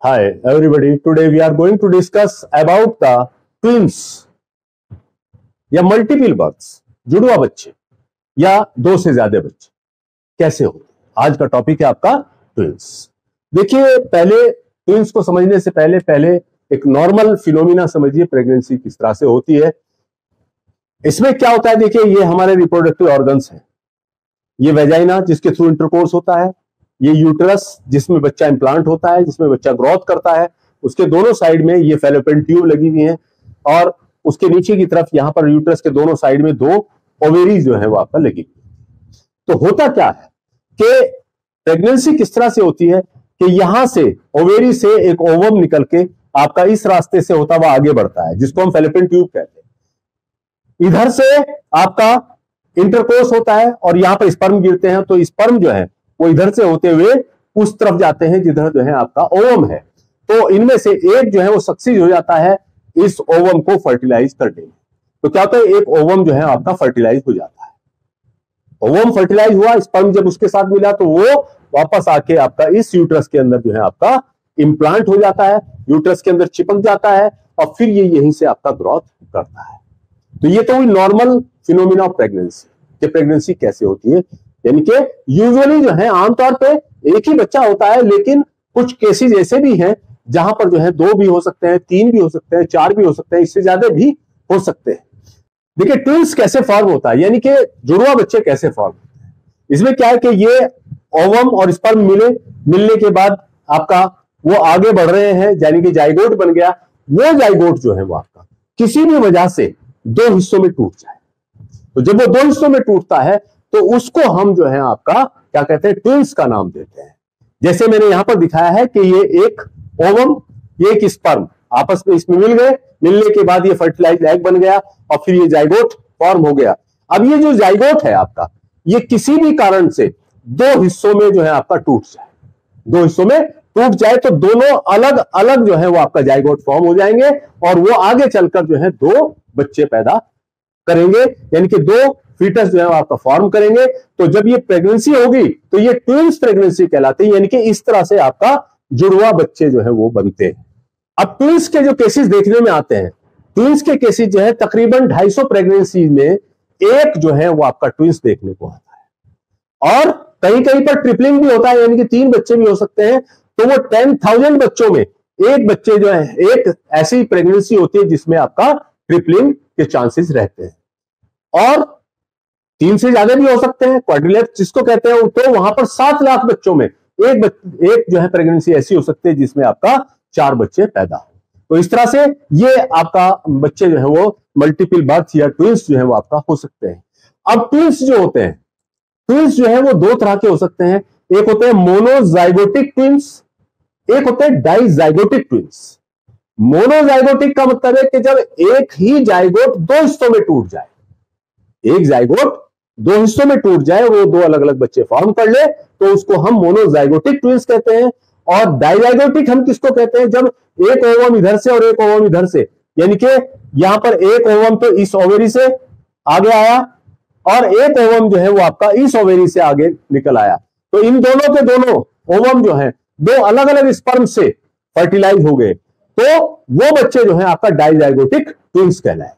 Hi everybody, today we are going to discuss about the twins या multiple births, जुड़वा बच्चे या दो से ज्यादा बच्चे कैसे होते हैं। आज का टॉपिक है आपका ट्विंस। देखिए, पहले ट्विंस को समझने से पहले एक नॉर्मल फिनोमिना समझिए, प्रेगनेंसी किस तरह से होती है। इसमें क्या होता है, देखिए ये हमारे रिप्रोडक्टिव ऑर्गन्स हैं, ये वेजाइना जिसके थ्रू इंटरकोर्स होता है, ये यूटरस जिसमें बच्चा इंप्लांट होता है, जिसमें बच्चा ग्रोथ करता है, उसके दोनों साइड में ये फैलोपियन ट्यूब लगी हुई है और उसके नीचे की तरफ यहां पर यूटरस के दोनों साइड में दो ओवेरीज जो है वो आपका लगी हुई। तो होता क्या है कि प्रेगनेंसी किस तरह से होती है कि यहां से ओवेरी से एक ओवम निकल के आपका इस रास्ते से होता हुआ आगे बढ़ता है, जिसको हम फैलोपियन ट्यूब कहते हैं। इधर से आपका इंटरकोर्स होता है और यहां पर स्पर्म गिरते हैं, तो स्पर्म जो है वो इधर से होते हुए उस तरफ जाते हैं जिधर जो है आपका ओवम है। तो इनमें से एक जो है वो सक्सीड हो जाता है इस ओवम को फर्टिलाइज करने में। तो क्या होता है, एक ओवम जो है आपका फर्टिलाइज हो जाता है। ओवम फर्टिलाइज हुआ, स्पर्म जब उसके साथ मिला तो वो वापस आके आपका इस यूट्रस के अंदर जो है आपका इंप्लांट हो जाता है, यूट्रस के अंदर चिपक जाता है और फिर ये यहीं से आपका ग्रोथ करता है। तो ये तो हुई नॉर्मल फिनोमिना ऑफ प्रेगनेंसी कि प्रेगनेंसी कैसे होती है। यानी कि यूजुअली जो है आमतौर पे एक ही बच्चा होता है, लेकिन कुछ केसेस ऐसे भी हैं जहां पर जो है दो भी हो सकते हैं, तीन भी हो सकते हैं, चार भी हो सकते हैं, इससे ज्यादा भी हो सकते हैं। देखिए ट्विंस कैसे फॉर्म होता है, यानी कि जुड़वा बच्चे कैसे फॉर्म होते हैं। इसमें क्या है कि ये ओवम और स्पर्म मिलने के बाद आपका वो आगे बढ़ रहे हैं, यानी कि जाइगोट बन गया। वो जाइगोट जो है वो आपका किसी भी वजह से दो हिस्सों में टूट जाए, तो जब वो दो हिस्सों में टूटता है तो उसको हम जो है आपका क्या कहते हैं, ट्विंस का नाम देते हैं। जैसे मैंने यहां पर दिखाया है कि ये एक ओवम, ये एक स्पर्म आपस में इसमें मिल गए, मिलने के बाद ये फर्टिलाइज एग बन गया और फिर ये जाइगोट फॉर्म हो गया। अब ये जो जाइगोट है आपका, ये किसी भी कारण से दो हिस्सों में जो है आपका टूट जाए, दो हिस्सों में टूट जाए तो दोनों अलग अलग जो है वो आपका जाइगोट फॉर्म हो जाएंगे और वो आगे चलकर जो है दो बच्चे पैदा करेंगे, यानी कि दो फीटस जो है आपका फॉर्म करेंगे। तो जब ये प्रेगनेंसी होगी तो ये ट्विंस प्रेगनेंसी कहलाती है, यानी कि इस तरह से आपका जुड़वा बच्चे जो है वो बनते हैं। अब ट्विंस के जो केसेस देखने में आते हैं, ट्विंस के केसेस जो है तकरीबन 250 प्रेगनेंसी में एक जो है वो आपका ट्विंस देखने को आता है और कहीं कहीं पर ट्रिपलिंग भी होता है, यानी कि तीन बच्चे भी हो सकते हैं। तो वो 10,000 बच्चों में एक बच्चे जो है, एक ऐसी प्रेगनेंसी होती है जिसमें आपका ट्रिपलिंग के चांसेस रहते हैं। और तीन से ज्यादा भी हो सकते हैं, क्वाड्रिलेप्स जिसको कहते हैं। तो वहां पर 7 लाख बच्चों में एक जो है प्रेगनेंसी ऐसी हो सकती है जिसमें आपका 4 बच्चे पैदा हो। तो इस तरह से ये आपका बच्चे जो है वो मल्टीपल बर्थ या ट्विंस जो है वो आपका हो सकते हैं। अब ट्विंस जो होते हैं, ट्विंस जो है वो दो तरह के हो सकते हैं। एक होते हैं मोनोजाइगोटिक ट्विंस, एक होते हैं डाइजाइगोटिक ट्विंस। मोनोजाइगोटिक का मतलब है कि जब एक ही जाइगोट दो हिस्सों में टूट जाए, एक जाइगोट दो हिस्सों में टूट जाए, वो दो अलग अलग बच्चे फॉर्म कर ले, तो उसको हम मोनोजाइगोटिक ट्विंस कहते हैं। और डाइजाइगोटिक हम किसको कहते हैं, जब एक ओवम इधर से और एक ओवम इधर से, यानी कि यहां पर एक ओवम तो इस ओवेरी से आगे आया और एक ओवम जो है वो आपका इस ओवेरी से आगे निकल आया। तो इन दोनों के दोनों ओवम जो है दो अलग अलग स्पर्म से फर्टिलाइज हो गए, तो वो बच्चे जो है आपका डाइजाइगोटिक ट्विंस कहलाए,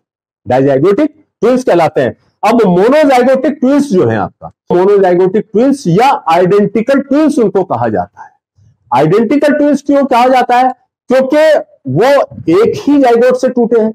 डाइजाइगोटिक ट्विंस कहलाते हैं। अब मोनोजाइगोटिक ट्विंस जो है आपका, मोनोजाइगोटिक ट्विंस या आइडेंटिकल ट्विंस उनको कहा जाता है। आइडेंटिकल ट्विंस क्यों कहा जाता है, क्योंकि वो एक ही जाइगोट से टूटे हैं,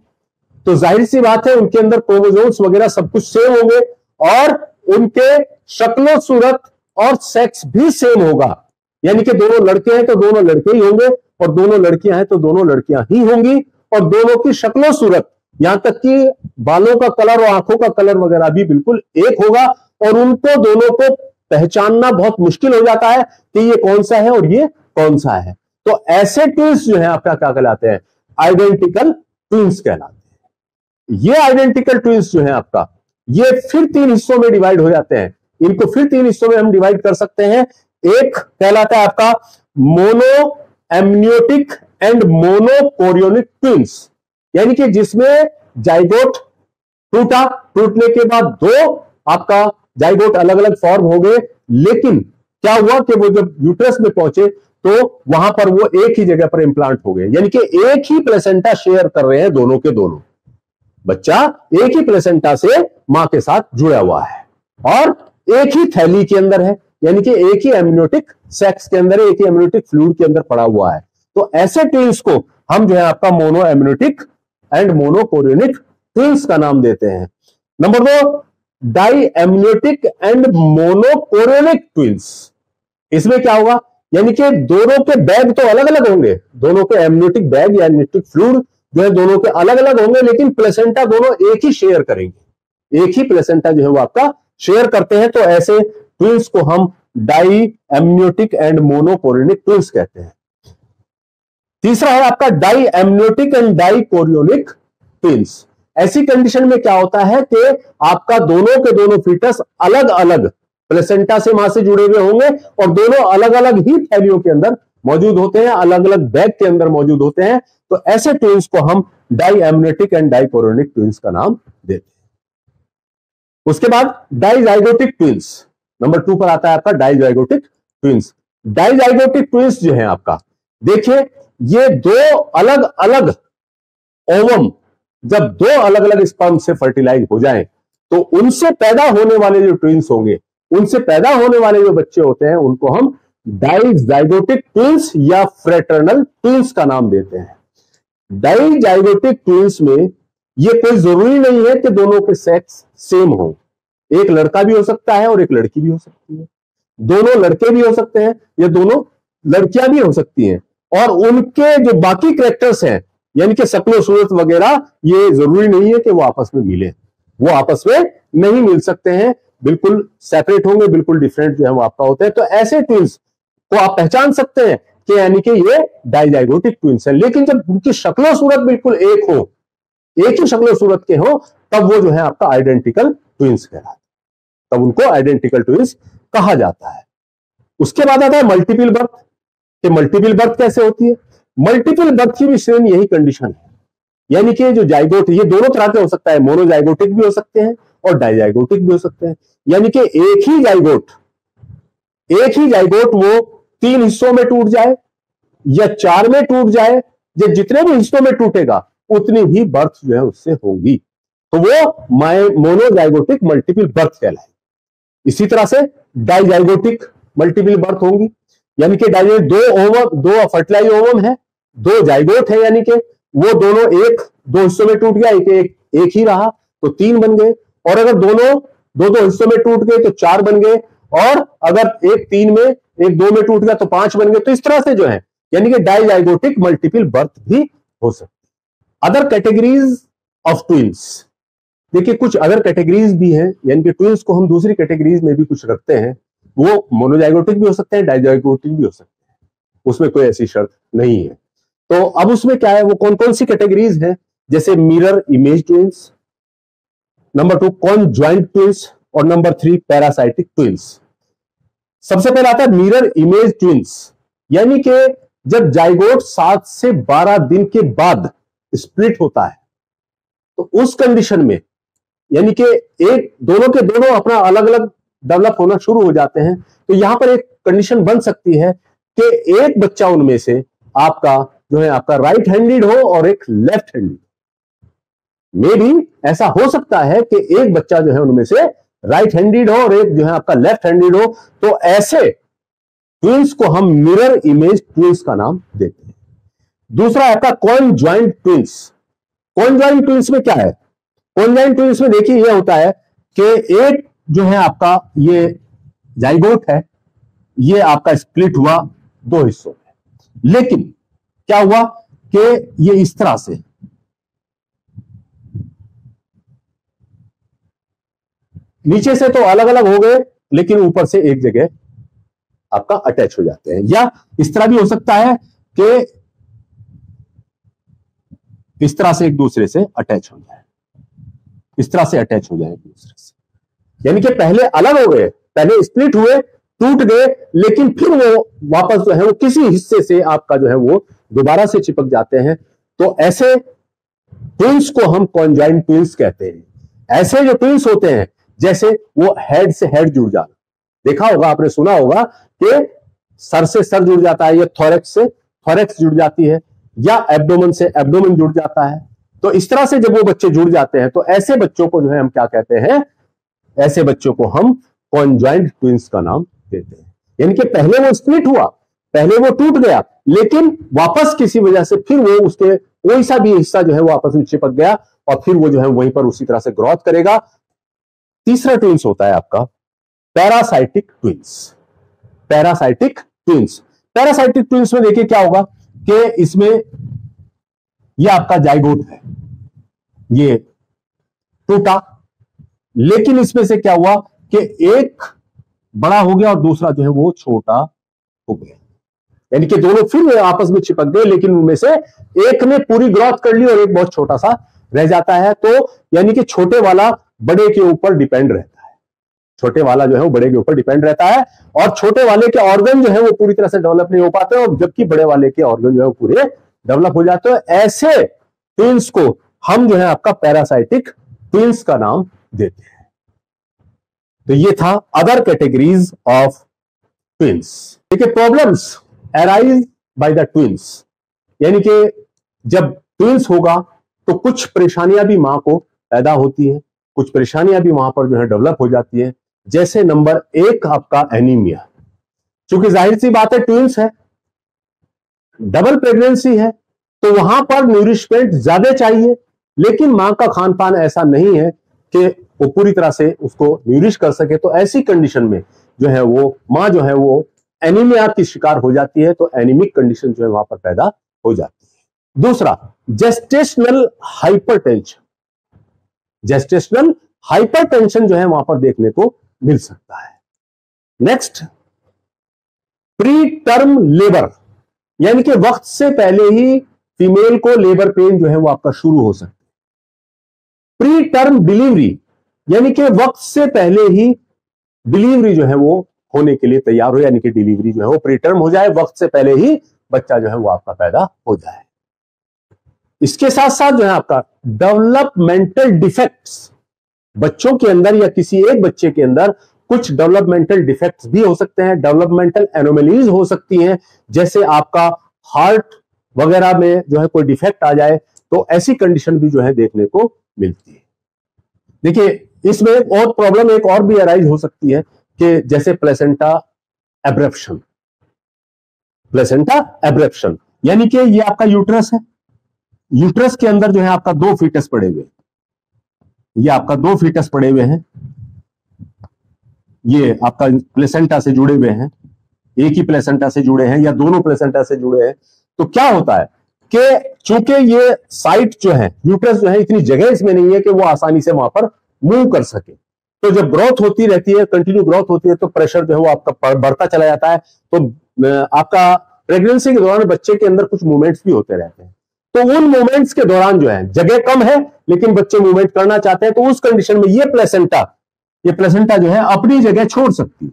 तो जाहिर सी बात है उनके अंदर क्रोमोसोम्स वगैरह सब कुछ सेम होंगे और उनके शक्लो सूरत और सेक्स भी सेम होगा। यानी कि दोनों लड़के हैं तो दोनों लड़के ही होंगे और दोनों लड़कियां हैं तो दोनों लड़कियां ही होंगी, और दोनों की शक्लो सूरत, यहां तक कि बालों का कलर और आंखों का कलर वगैरह भी बिल्कुल एक होगा और उनको दोनों को पहचानना बहुत मुश्किल हो जाता है कि ये कौन सा है और ये कौन सा है। तो ऐसे ट्विंस जो है आपका क्या कहलाते हैं, आइडेंटिकल ट्विंस कहलाते हैं। ये आइडेंटिकल ट्विंस जो है आपका, ये फिर तीन हिस्सों में डिवाइड हो जाते हैं। इनको फिर तीन हिस्सों में हम डिवाइड कर सकते हैं। एक कहलाता है आपका mono amniotic and monochorionic twins, यानी कि जिसमें जाइगोट टूटा, टूटने के बाद दो आपका जाइगोट अलग अलग फॉर्म हो गए, लेकिन क्या हुआ कि वो जब यूट्रस में पहुंचे तो वहां पर वो एक ही जगह पर इंप्लांट हो गए, यानी कि एक ही प्लेसेंटा शेयर कर रहे हैं दोनों के दोनों। बच्चा एक ही प्लेसेंटा से मां के साथ जुड़ा हुआ है और एक ही थैली के अंदर है, यानी कि एक ही एमनियोटिक सेक्स के अंदर, एक ही एमनियोटिक फ्लूइड के अंदर पड़ा हुआ है। तो ऐसे ट्विंस को हम जो है आपका mono amniotic and monochorionic twins का नाम देते हैं। Number 2, die amniotic and monochorionic twins. इसमें क्या होगा, यानी कि दोनों के बैग तो अलग अलग होंगे, दोनों के एमनियोटिक बैग या एमनियोटिक फ्लूइड जो है दोनों के अलग अलग होंगे, लेकिन प्लेसेंटा दोनों एक ही शेयर करेंगे, एक ही प्लेसेंटा जो है वो आपका शेयर करते हैं। तो ऐसे ट्विंस को हम diamniotic and monochorionic twins कहते हैं। तीसरा है आपका diamniotic and dichorionic twins. ऐसी कंडीशन में क्या होता है कि आपका दोनों के दोनों फीटस अलग अलग प्लेसेंटा से मां से जुड़े हुए होंगे और दोनों अलग अलग ही थैलियों के अंदर मौजूद होते हैं, अलग अलग बैग के अंदर मौजूद होते हैं। तो ऐसे ट्विंस को हम diamniotic and dichorionic twins का नाम देते हैं। उसके बाद डाइजाइगोटिक ट्विंस, नंबर 2 पर आता है आपका डाइजाइगोटिक ट्विंस। डाइजाइगोटिक ट्विंस जो है आपका, देखिए ये दो अलग अलग ओवम जब दो अलग अलग स्पर्म से फर्टिलाइज हो जाएं तो उनसे पैदा होने वाले जो ट्विंस होंगे, उनसे पैदा होने वाले जो बच्चे होते हैं उनको हम डाइजाइगोटिक ट्विंस या फ्रेटर्नल ट्विंस का नाम देते हैं। डाइजाइगोटिक ट्विंस में ये कोई जरूरी नहीं है कि दोनों के सेक्स सेम हो, एक लड़का भी हो सकता है और एक लड़की भी हो सकती है, दोनों लड़के भी हो सकते हैं या दोनों लड़कियां भी हो सकती हैं, और उनके जो बाकी कैरेक्टर्स हैं यानी कि शक्ल सूरत वगैरह, ये जरूरी नहीं है कि वो आपस में मिले, वो आपस में नहीं मिल सकते हैं, बिल्कुल सेपरेट होंगे, बिल्कुल डिफरेंट जो है वो आपका होता है। तो ऐसे ट्विंस को आप पहचान सकते हैं कि यानी कि ये डाइजाइगोटिक ट्विंस है। लेकिन जब उनकी शक्ल सूरत बिल्कुल एक हो, एक ही शक्ल सूरत के हो, तब वो जो है आपका आइडेंटिकल ट्विंस कहलाता है, तब उनको आइडेंटिकल ट्विंस कहा जाता है। उसके बाद आता है मल्टीपल बर्थ। कि मल्टीपल बर्थ कैसे होती है? मल्टीपल बर्थ की भी सेम यही कंडीशन है, यानी कि जो जाइगोट, ये दोनों तरह के हो सकता है, मोनोजाइगोटिक भी हो सकते हैं और डाइजाइगोटिक भी हो सकते हैं। यानी कि एक ही जाइगोट वो 3 हिस्सों में टूट जाए या 4 में टूट जाए, या जितने भी हिस्सों में टूटेगा उतनी ही बर्थ जो है उससे होगी, तो वो मोनोजाइगोटिक मल्टीपल बर्थ कहलाए। इसी तरह से डाइजाइगोटिक मल्टीपल बर्थ होंगी, यानी कि दो फर्टिलाइज ओवम है, 2 जाइगोट है, यानी कि वो दोनों 2 हिस्सों में टूट गया, एक ही रहा तो 3 बन गए, और अगर दोनों 2 हिस्सों में टूट गए तो 4 बन गए, और अगर एक 3 में एक 2 में टूट गया तो 5 बन गए। तो इस तरह से जो है यानी कि डाइजाइगोटिक मल्टीपल बर्थ भी हो सकती है। अदर कैटेगरीज ऑफ ट्विंस, देखिए कुछ अदर कैटेगरीज भी हैं, यानी कि ट्विंस को हम दूसरी कैटेगरीज में भी कुछ रखते हैं, वो मोनोजाइगोटिक भी हो सकते हैं, डाइजाइगोटिक भी हो सकते हैं, उसमें कोई ऐसी शर्त नहीं है। तो अब उसमें क्या है, वो कौन कौन सी कैटेगरीज हैं, जैसे mirror image twins, number 2 conjoint twins, और नंबर 3 पैरासाइटिक ट्विंस। सबसे पहले आता है मिरर इमेज ट्विंस, यानी कि जब जाइगोट 7 से 12 दिन के बाद स्प्लिट होता है तो उस कंडीशन में यानी कि दोनों के दोनों अपना अलग अलग डेवलप होना शुरू हो जाते हैं, तो यहां पर एक कंडीशन बन सकती है कि एक बच्चा उनमें से आपका जो है आपका राइट हैंडेड हो और एक लेफ्ट हैंडेड। मे भी ऐसा हो सकता है कि एक बच्चा जो है उनमें से राइट हैंडेड हो और एक जो है आपका लेफ्ट हैंडेड हो, तो ऐसे ट्विंस को हम मिरर इमेज ट्विंस का नाम देते हैं। दूसरा आपका कॉन्जॉइंट ट्विंस। कॉन्जॉइंट ट्विंस में क्या है? कॉन्जॉइंट ट्विंस में देखिए यह होता है कि एक जो है आपका ये जाइगोट है, ये आपका स्प्लिट हुआ 2 हिस्सों में, लेकिन क्या हुआ कि ये इस तरह से नीचे से तो अलग अलग हो गए, लेकिन ऊपर से एक जगह आपका अटैच हो जाते हैं, या इस तरह भी हो सकता है कि इस तरह से एक दूसरे से अटैच हो जाए, इस तरह से अटैच हो जाए एक दूसरे से, यानी कि पहले अलग हो गए, पहले स्प्लिट हुए, टूट गए, लेकिन फिर वो वापस जो है वो किसी हिस्से से आपका जो है वो दोबारा से चिपक जाते हैं। तो ऐसे ट्विंस को हम कॉन्जॉइंट ट्विंस कहते हैं। ऐसे जो ट्विंस होते हैं जैसे वो हेड से हेड जुड़ जाना, देखा होगा आपने, सुना होगा कि सर से सर जुड़ जाता है, या थोरेक्स से थोरेक्स जुड़ जाती है, या एब्डोमेन से एब्डोमेन जुड़ जाता है। तो इस तरह से जब वो बच्चे जुड़ जाते हैं तो ऐसे बच्चों को जो है हम क्या कहते हैं, ऐसे बच्चों को हम कॉन्जॉइंट ट्विंस का नाम देते हैं। यानी कि पहले वो स्प्लिट हुआ, पहले वो टूट गया, लेकिन वापस किसी वजह से फिर वो उसके कोई सा भी हिस्सा जो है वो आपस में चिपक गया और फिर वो जो है वहीं पर उसी तरह से ग्रोथ करेगा। तीसरा ट्विंस होता है आपका parasitic twins. Parasitic twins, parasitic twins में देखिए क्या होगा कि इसमें ये आपका जाइगोट है, ये टूटा, लेकिन इसमें से क्या हुआ कि एक बड़ा हो गया और दूसरा जो है वो छोटा हो गया, यानी कि दोनों फिर आपस में चिपक गए, लेकिन उनमें से एक ने पूरी ग्रोथ कर ली और एक बहुत छोटा सा रह जाता है। तो यानी कि छोटे वाला बड़े के ऊपर डिपेंड रहता है, छोटे वाला जो है वो बड़े के ऊपर डिपेंड रहता है, और छोटे वाले के ऑर्गन जो है वो पूरी तरह से डेवलप नहीं हो पाते, और जबकि बड़े वाले के ऑर्गन जो है वो पूरे डेवलप हो जाते हैं। ऐसे ट्विंस को हम जो है आपका पैरासाइटिक ट्विंस का नाम देते हैं। तो ये था अदर कैटेगरीज ऑफ ट्विंस। देखिए, problems arise by the twins, यानी कि जब ट्विंस होगा तो कुछ परेशानियां भी मां को पैदा होती है, कुछ परेशानियां भी वहां पर जो है डेवलप हो जाती है। जैसे नंबर 1 आपका एनीमिया, क्योंकि जाहिर सी बात है ट्विंस है, डबल प्रेगनेंसी है, तो वहां पर न्यूरिशमेंट ज्यादा चाहिए, लेकिन मां का खान पान ऐसा नहीं है कि वो पूरी तरह से उसको न्यूरिश कर सके। तो ऐसी कंडीशन में जो है वो मां जो है वो एनीमिया की शिकार हो जाती है, तो एनीमिक कंडीशन जो है वहां पर पैदा हो जाती है। दूसरा, जेस्टेशनल हाइपरटेंशन। जेस्टेशनल हाइपरटेंशन जो है वहां पर देखने को मिल सकता है। नेक्स्ट, प्री टर्म लेबर, यानी कि वक्त से पहले ही फीमेल को लेबर पेन जो है वो आपका शुरू हो सकता है। प्री टर्म डिलीवरी, यानी कि वक्त से पहले ही डिलीवरी जो है वो होने के लिए तैयार हो, यानी कि डिलीवरी जो है वो प्री टर्म हो जाए, वक्त से पहले ही बच्चा जो है वो आपका पैदा हो जाए। इसके साथ साथ जो है आपका डेवलपमेंटल डिफेक्ट्स, बच्चों के अंदर या किसी एक बच्चे के अंदर कुछ डेवलपमेंटल डिफेक्ट्स भी हो सकते हैं, डेवलपमेंटल एनोमलीज हो सकती हैं, जैसे आपका हार्ट वगैरह में जो है कोई डिफेक्ट आ जाए, तो ऐसी कंडीशन भी जो है देखने को मिलती है। देखिए, इसमें और प्रॉब्लम एक और भी अराइज हो सकती है कि जैसे प्लेसेंटा एब्रेप्शन। प्लेसेंटा एब्रेप्शन यानी कि ये आपका यूट्रस है, यूट्रस के अंदर जो है आपका 2 फीटस पड़े हुए, ये आपका 2 फीटस पड़े हुए हैं, ये आपका प्लेसेंटा से जुड़े हुए हैं, एक ही प्लेसेंटा से जुड़े हैं या दोनों प्लेसेंटा से जुड़े हैं। तो क्या होता है कि चूंकि ये साइट जो है, यूट्रस जो है, इतनी जगह इसमें नहीं है कि वो आसानी से वहां पर मूव कर सके। तो जब ग्रोथ होती रहती है, कंटिन्यू ग्रोथ होती है, तो प्रेशर जो है वो आपका बढ़ता चला जाता है। तो आपका प्रेगनेंसी के दौरान बच्चे के अंदर कुछ मूवमेंट्स भी होते रहते हैं, तो उन मूवमेंट्स के दौरान जो है जगह कम है लेकिन बच्चे मूवमेंट करना चाहते हैं, तो उस कंडीशन में ये प्लेसेंटा जो है अपनी जगह छोड़ सकती है,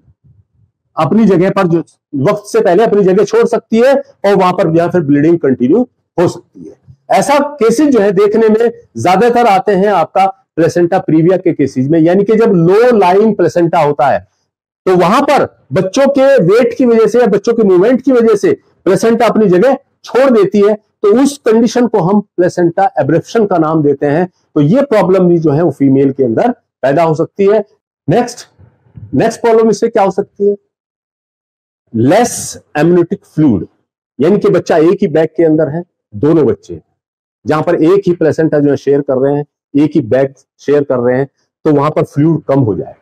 अपनी जगह पर जो वक्त से पहले अपनी जगह छोड़ सकती है, और वहां पर जो है फिर ब्लीडिंग कंटिन्यू हो सकती है। ऐसा केसेस जो है देखने में ज्यादातर आते हैं आपका प्लेसेंटा प्रीविया के केसेस में, यानी कि जब लो लाइन प्लेसेंटा होता है तो वहां पर बच्चों के वेट की वजह से या बच्चों के मूवमेंट की वजह से प्लेसेंटा अपनी जगह छोड़ देती है, तो उस कंडीशन को हम प्लेसेंटा एब्रेप्शन का नाम देते हैं। तो ये प्रॉब्लम भी जो है वो फीमेल के अंदर पैदा हो सकती है। नेक्स्ट प्रॉब्लम इससे क्या हो सकती है, लेस एमनियोटिक फ्लूइड, यानी कि बच्चा एक ही बैग के अंदर है, दोनों बच्चे जहां पर एक ही प्लेसेंटा जो है शेयर कर रहे हैं, एक ही बैग शेयर कर रहे हैं, तो वहां पर फ्लूइड कम हो जाएगा,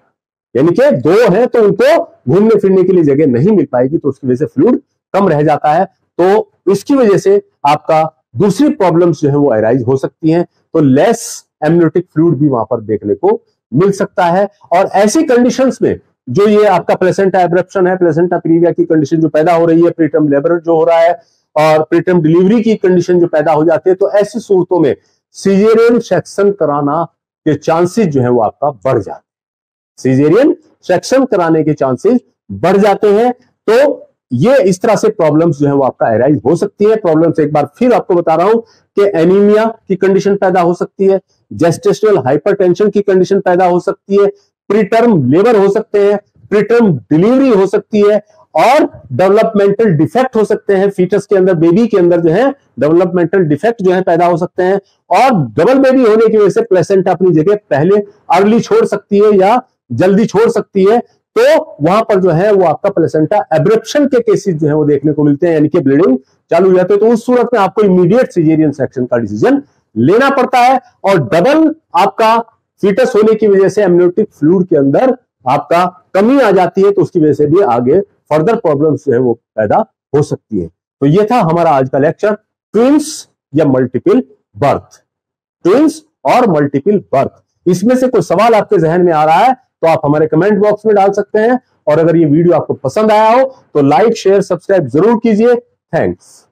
यानी कि 2 हैं तो उनको घूमने फिरने के लिए जगह नहीं मिल पाएगी, तो उसकी वजह से फ्लूइड कम रह जाता है। तो इसकी वजह से आपका दूसरी प्रॉब्लम्स जो है वो अराइज हो सकती हैं, तो लेस एमनियोटिक फ्लूइड भी वहां पर देखने को मिल सकता है। और ऐसी कंडीशंस में जो ये आपका प्लेसेंटा एब्रेप्शन है, प्लेसेंटा प्रीविया की कंडीशन जो पैदा हो रही है, प्रीटर्म लेबर जो हो रहा है और प्रीटर्म डिलीवरी की कंडीशन जो पैदा हो जाती है, तो ऐसी सूरतों में सीजेरियन सेक्शन कराना के चांसेस जो है वो आपका बढ़ जाते हैं, सीजेरियन सेक्शन कराने के चांसेस बढ़ जाते हैं। तो ये इस तरह से प्रॉब्लम्स जो है वो आपका अराइज हो सकती है। प्रॉब्लम्स एक बार फिर आपको बता रहा हूं कि एनीमिया की कंडीशन पैदा हो सकती है, जेस्टेशनल हाइपरटेंशन की कंडीशन पैदा हो सकती है, प्रीटर्म लेबर हो सकते हैं, प्रीटर्म डिलीवरी हो सकती है, और डेवलपमेंटल डिफेक्ट हो सकते हैं फीटस के अंदर, बेबी के अंदर जो है डेवलपमेंटल डिफेक्ट जो है पैदा हो सकते हैं। और डबल बेबी होने की वजह से प्लेसेंटा अपनी जगह पहले अर्ली छोड़ सकती है या जल्दी छोड़ सकती है, तो वहां पर जो है वो आपका प्लेसेंटा एब्रप्शन के केसेस जो है वो देखने को मिलते हैं, यानी कि ब्लीडिंग चालू हो जाती है। तो उस सूरत में आपको इमीडिएट सिजेरियन सेक्शन का डिसीजन लेना पड़ता है। और डबल आपका फीटस होने की वजह से एमनियोटिक फ्लूइड के अंदर आपका कमी आ जाती है, तो उसकी वजह से भी आगे फर्दर प्रॉब्लम्स जो है वो पैदा हो सकती है। तो ये था हमारा आज का लेक्चर, ट्विंस या मल्टीपल बर्थ, ट्विंस और मल्टीपल बर्थ। इसमें से कोई सवाल आपके जहन में आ रहा है तो आप हमारे कमेंट बॉक्स में डाल सकते हैं। और अगर ये वीडियो आपको पसंद आया हो तो लाइक शेयर सब्सक्राइब जरूर कीजिए। थैंक्स।